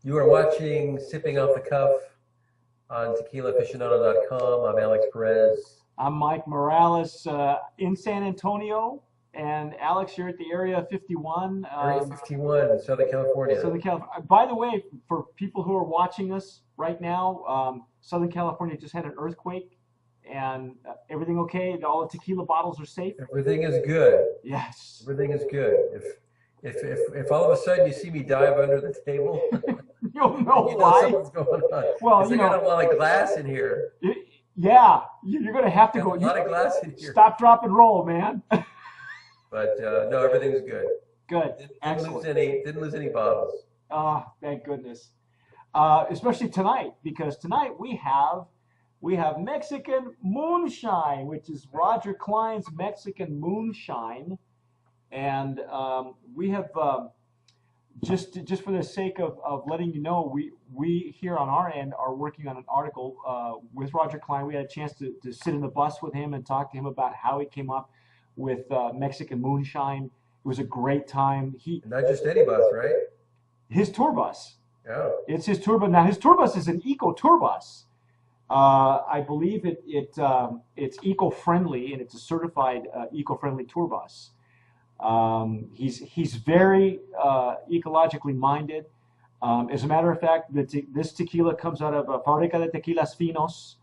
You are watching Sipping Off the Cuff on TequilaAficionado.com. I'm Alex Perez. I'm Mike Morales in San Antonio, and Alex, you're at the Area 51. Area 51, Southern California. Southern California. By the way, for people who are watching us right now, Southern California just had an earthquake, and everything okay? All the tequila bottles are safe? Everything is good. Yes. Everything is good. If all of a sudden you see me dive under the table, You'll know you know why. something's going on. Well, you got a lot of glass in here. Yeah, you're going to have to go. A lot of glass in here. Stop, drop, and roll, man. But no, everything's good. Good. Didn't lose any bottles. Oh, thank goodness. Especially tonight, because tonight we have Mexican Moonshine, which is Roger Klein's Mexican Moonshine, and we have just for the sake of letting you know, we here on our end are working on an article with Roger Klein. We had a chance to sit in the bus with him and talk to him about how he came up with Mexican Moonshine. It was a great time. Not just any bus, right? His tour bus. Yeah. It's his tour bus. Now his tour bus is an eco tour bus. I believe it's eco-friendly, and it's a certified eco-friendly tour bus. He's very ecologically minded. As a matter of fact, this tequila comes out of Fábrica de Tequilas Finos,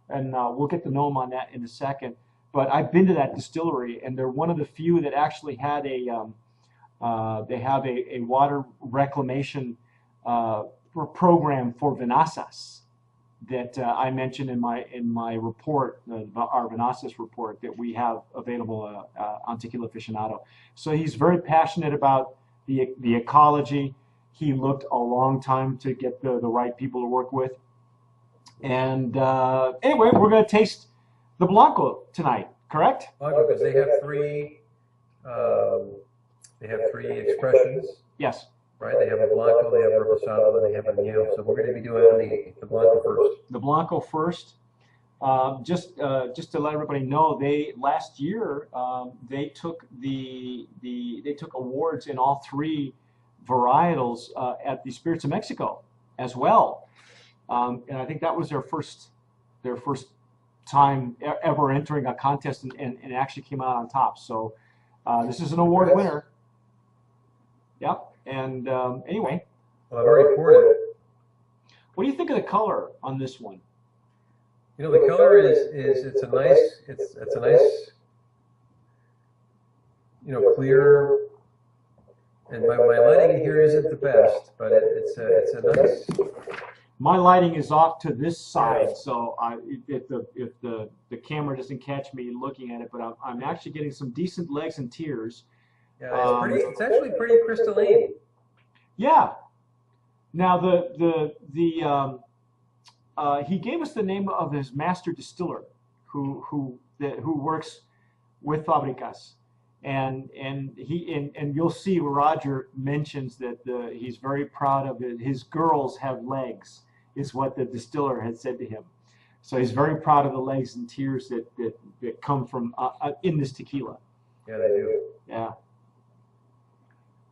and we'll get to know him on that in a second. But I've been to that distillery, and they're one of the few that actually had they have a water reclamation program for vinazas that I mentioned in my report, our vinazas report that we have available on Tequila Aficionado. So he's very passionate about the ecology. He looked a long time to get the right people to work with. And anyway, we're going to taste the Blanco tonight, correct? Blanco, because they have three expressions. Yes. Right, they have a Blanco, they have a Reposado, and they have a Añejo. So we're going to be doing the Blanco first. The Blanco first. Just to let everybody know, last year they took awards in all three varietals at the Spirits of Mexico as well, and I think that was their first time ever entering a contest and actually came out on top. So this is an award winner. Yep. And anyway, well, I've already poured it. What do you think of the color on this one? You know, the color is it's a nice clear. And my lighting here isn't the best, but it's a nice. My lighting is off to this side, so if the camera doesn't catch me looking at it, but I'm actually getting some decent legs and tears. Yeah, it's actually pretty crystalline. Yeah. Now he gave us the name of his master distiller, who works with Fabricas, and you'll see Roger mentions that he's very proud of it. His girls have legs, is what the distiller had said to him. So he's very proud of the legs and tears that come from in this tequila. Yeah, they do. Yeah.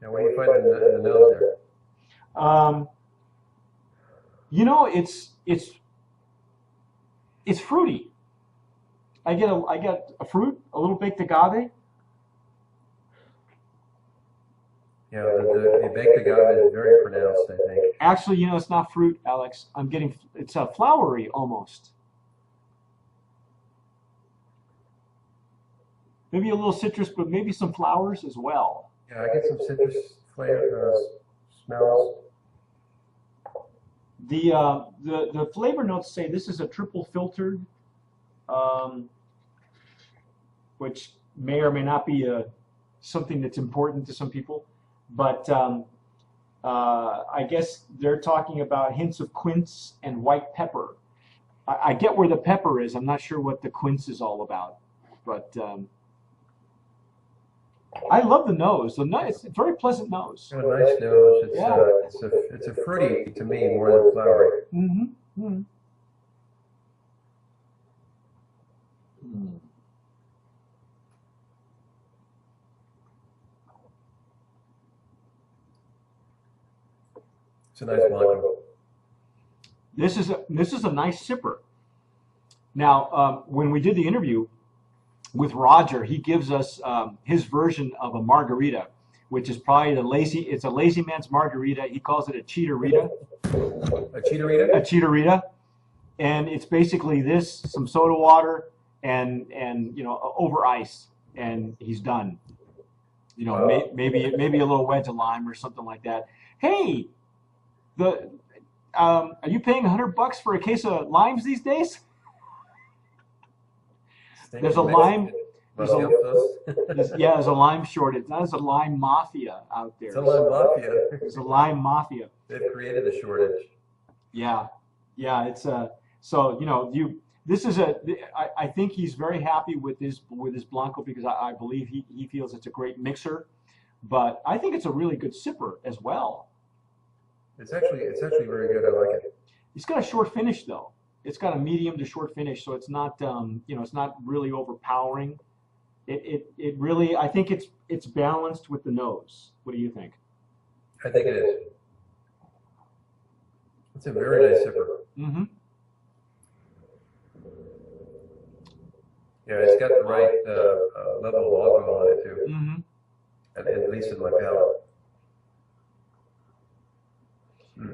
Now, what do you find in the nose there? You know, it's fruity. I get a fruit, a little baked agave. Yeah, the baked agave is very pronounced, I think. Actually, you know, it's not fruit, Alex. It's flowery almost. Maybe a little citrus, but maybe some flowers as well. Yeah, I get some citrus flavor smells. The flavor notes say this is a triple filtered, which may or may not be something that's important to some people, but I guess they're talking about hints of quince and white pepper. I get where the pepper is. I'm not sure what the quince is all about, but I love the nose. It's a very pleasant nose. It's a nice nose. It's a fruity to me more than flowery. Mm-hmm. Mm-hmm. It's a nice Blanco. This is a nice sipper. Now, when we did the interview with Roger, he gives us his version of a margarita, which is probably it's a lazy man's margarita. He calls it a cheaterita. A cheaterita? A cheaterita. And it's basically this, some soda water, and over ice, and he's done. Maybe a little wedge of lime or something like that. Hey, are you paying $100 for a case of limes these days? There's a lime. There's a lime shortage. There's a lime mafia out there. It's a lime mafia. There's a lime mafia. They've created a shortage. Yeah. It's I think he's very happy with this Blanco because I believe he feels it's a great mixer, but I think it's a really good sipper as well. It's actually very good. I like it. It's got a short finish though. It's got a medium to short finish, so it's not it's not really overpowering. It really, I think it's balanced with the nose. What do you think? I think it is. It's a very nice sipper. Mm-hmm. Yeah, it's got the right level of alcohol on it too. Mm-hmm. At least in my palate.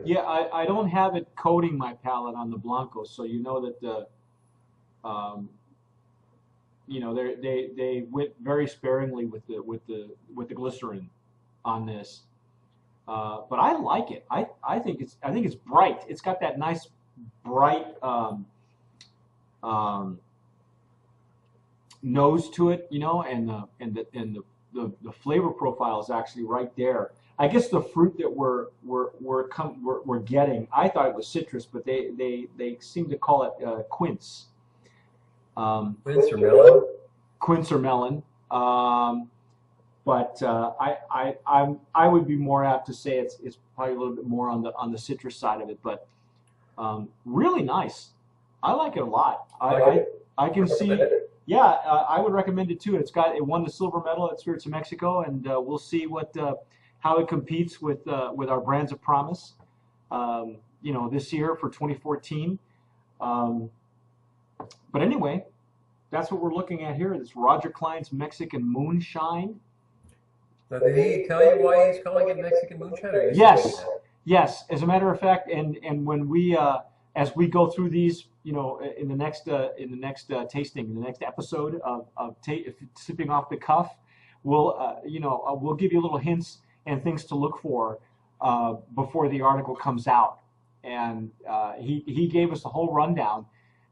Yeah, I don't have it coating my palate on the Blanco, so you know that they went very sparingly with the glycerin on this, but I like it. I think it's bright. It's got that nice bright nose to it, and the flavor profile is actually right there. I guess the fruit that we're getting, I thought it was citrus, but they seem to call it quince. Quince or melon? Quince or melon. But I would be more apt to say it's probably a little bit more on the citrus side of it, but really nice. I like it a lot. I can see. Yeah, I would recommend it too. It won the silver medal at Spirits of Mexico, and we'll see how it competes with our brands of promise, this year for 2014. But anyway, that's what we're looking at here. This Roger Klein's Mexican Moonshine. Now, did he tell you why he's calling it Mexican Moonshine? Or Yes. As a matter of fact, and when we as we go through these, in the next tasting, in the next episode of sipping off the cuff, we'll give you little hints and things to look for before the article comes out. And he gave us the whole rundown.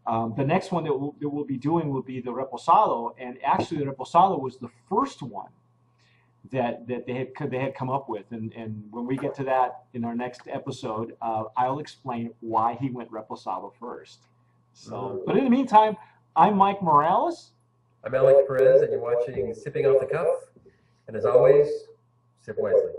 The next one that we'll be doing will be the Reposado, and actually the Reposado was the first one that they had come up with, and when we get to that in our next episode, I'll explain why he went Reposado first. So, but in the meantime, I'm Mike Morales. I'm Alex Perez, and you're watching Sipping Off the Cuff. And as always, sip wisely.